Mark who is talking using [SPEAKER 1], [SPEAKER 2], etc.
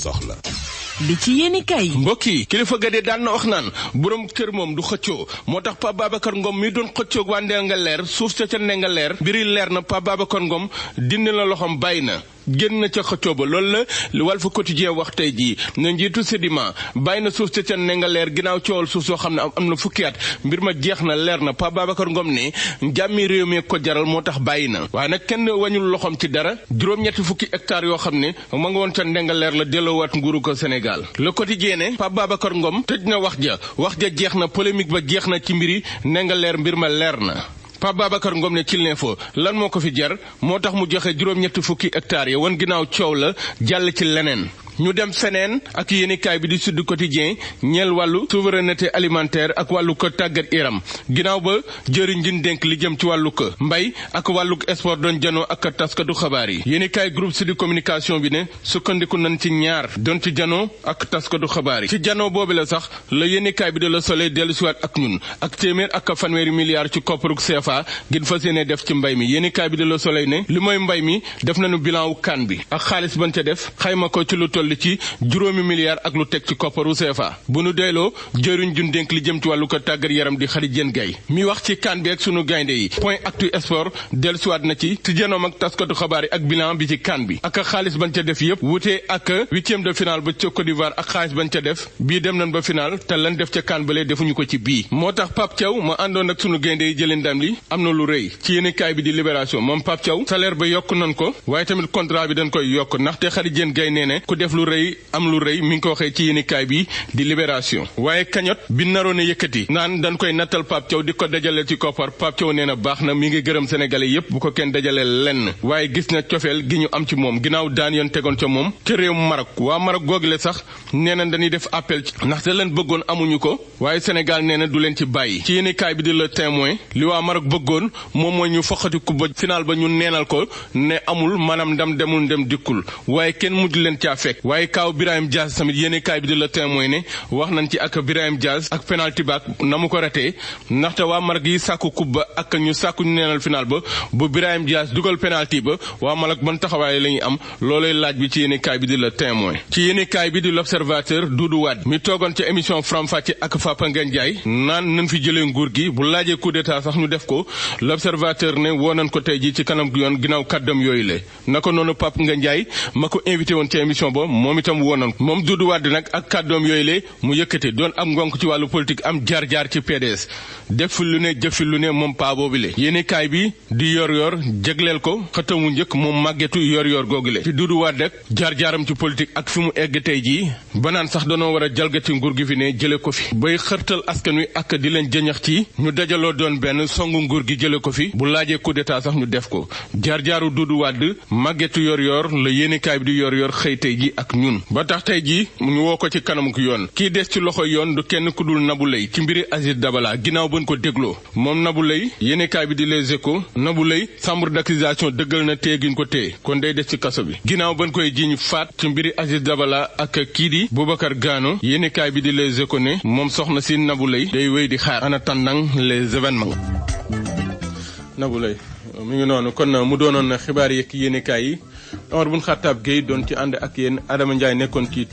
[SPEAKER 1] soxla
[SPEAKER 2] li ci yéeni kay
[SPEAKER 3] mbokk yi kilifa ga de daan na wax naan borom kër moom du xëccoo moo tax Pape Babacar Ngom mi doon xëccoog waa Ndingler suuf ca Ndingler mbiri leer na Pape Babacar Ngom dindi na loxoom bàyyi na génn na ca xëccoo ba loolu la Walf Quotidien wax tey jii ne njiitu Sedima bàyyi na suuf ca Ndingler ginnaaw coowal suuf soo xam ne am na fukki at mbir ma jeex na leer na Pape Babacar Ngom ne jàmmi réew mi ko jaral moo tax bàyyi na waaye nag kenn wañul loxoom ci dara juróom-ñetti fukki hectares yoo xam ne ma nga woon ca Ndingler la delloowaat nguuru ko Sénégal Le Quotidien ne Pape Babacar Ngom tëj na wax ja jeex na polémique ba jeex na ci mbiri Ndingler mbir ma leer na Pape Babacar Ngom ne ci l'info lan moo ko fi jar moo tax mu joxe juróom-ñetti fukki hectares yi wan ginnaaw coow la jàll ci leneen ñu dem feneen ak yéenekaay bi di Sud Quotidien ñeel wàllu souveraineté alimentaire ak wàllu ko tàggat yaram ginnaaw ba jëriñ ji dénk li jëm ci wàllu ko mbay ak wàllu sport doon janoo ak taskatu xabaar yi yéenekaay groupe Sud Communication bi ne sukkandiku nañ ci ñaar doon ci janoo ak taskatu xabaar yi ci janoo boobu la sax la yéenekaay bi de Le Soleil dellusiwaat ak ñun ak téeméer ak fanweeri milliards ci kopparuk CFA ngir fas yéene def ci mbay mi yéenekaay bi de Le Soleil ne li mooy mbay mi def nañu bilan wu kan bi ak xaalis bañ ca def xayma ko ci lu toll ci juróomi milliards ak lu teg ci kopparu CFA bu nu deyloo jëriñ jun dénk li jëm ci wàllu ko tàggat yaram di Khady Diène Gaye mi wax ci kan bi ak sunu gaynde yi point actu sport dellusiwaat na ci janoom ak taskatu xabaar yi ak bilan bi ci kan bi ak xaalis bañ ca def yépp wutee ak huitième de finale ba ca Côte d'Ivoire ak xaalis bañ ca def bii dem nañ ba final te lan def ca kan balee defuñu ko ci bii moo tax Pape Thiaw ma àndoon ak sunu gaynde yi jëlee ndam li am na lu rëy ci yéenekaay bi di Libération moom Pape Thiaw salaire ba yokk nañ ko waaye tamit contrat bi dañ koy yokk ndaxte Khady Diène Gaye nee ne ku def lu rëy am lu rëy mi ngi ko waxee ci yéenekaay bi di Libération waaye kañot bi naroon a yëkkati naan dañ koy nattal Pape Thiaw di ko dajaleel ci koppar Pape Thiaw nee na baax na mi ngi gërëm sénégalais yépp bu ko kenn dajaleel lenn waaye gis na cofeel gi ñu am ci moom ginnaaw daan yoon tegoon ca moom ca réew Maroc waa Maroc googile sax nee na dañuy def appel ci ndaxte leen bëggoon amuñu ko waaye Sénégal nee na du leen ci bàyyi ci yéenekaay bi di Le Témoin li waa Maroc bëggoon moom mooy ñu foqati ku ba final ba ñu neenal ko ne amul maanaam ndam demul ndem dikkul waaye kenn mujj leen caa fekk waaye kaaw Birahim Diaz tamit yéenekaay bi di Le Témoin ne wax nañ ci ak Birahim Diaz ak penalty baak na mu ko ratee ndaxte waa Maroc yi sàkku coupe ba ak ñu sàkku ñu neenal final ba bu Birahim Diaz dugal penalty ba waa Maroc ban taxawaay la ñuy am loolay laaj bi ci yéenekaay bi di Le Témoin ci yéenekaay bi di L'Observateur Doudou Wade mi toogoon ca émission Faram Facce ak Fapal Ngagne Ndiaye naan nañ fi jëlee nguur gi bu laajee coup d'état sax ñu def ko L'Observateur ne woo nañ ko tey ji ci kanam gu yoon ginnaaw kàddam yooyu le naka noonu Pape Ngagne Ndiaye ma ko invité woon ca émission ba moom itam woo nañ ko moom Doudou Wade nag ak kàddoom yooyu le mu yëkkate doon am ngonk ci wàllu politique am jaar-jaar ci PDS def fi lu ne jëf fi lu ne moom paa boobu le yéenekaay bi di yor jégleel ko xëtamu njëkk moom màggetu yor googu le ci Doudou Wade ak jaar-jaaram ci politique ak fi mu egg tey jii banaan sax danoo war a jalgati nguur gi fi ne jële ko fi bay xërtal askan wi ak di leen jëñax ci ñu dajaloo doon benn songu nguur gi jële ko fi bu laajee coup d'état sax ñu def ko jaar-jaaru Doudou Wade màggetu yor la yéenekaay bi di yor xëy tey ji ak ñun ba tax tey ji ñu woo ko ci kanam ku yoon kii des ci loxo yoon du kenn ku dul Nabou Leye ci mbiri Aziz Dabala ginnaaw bën ko dégloo moom Nabou Leye yéenekaay bi di Les Échos Nabou Leye chambre d'accusation dëggal na téye giñ ko téye kon day des ci kaso bi ginnaaw bën koy jiiñ faat ci mbiri Aziz Dabala ak kii di Boubacar Gano yéenekaay bi di Les Échos ne moom soxna si Nabou Leye day wéy di xaar en attendant les événements. Nabou Leye mi ngi noonu kon mu doonoon xibaar yeeg yéenekaay yi Omar Bun Khattab Gueye doon ci ànd ak yéen Adama Ndiaye nekkoon ci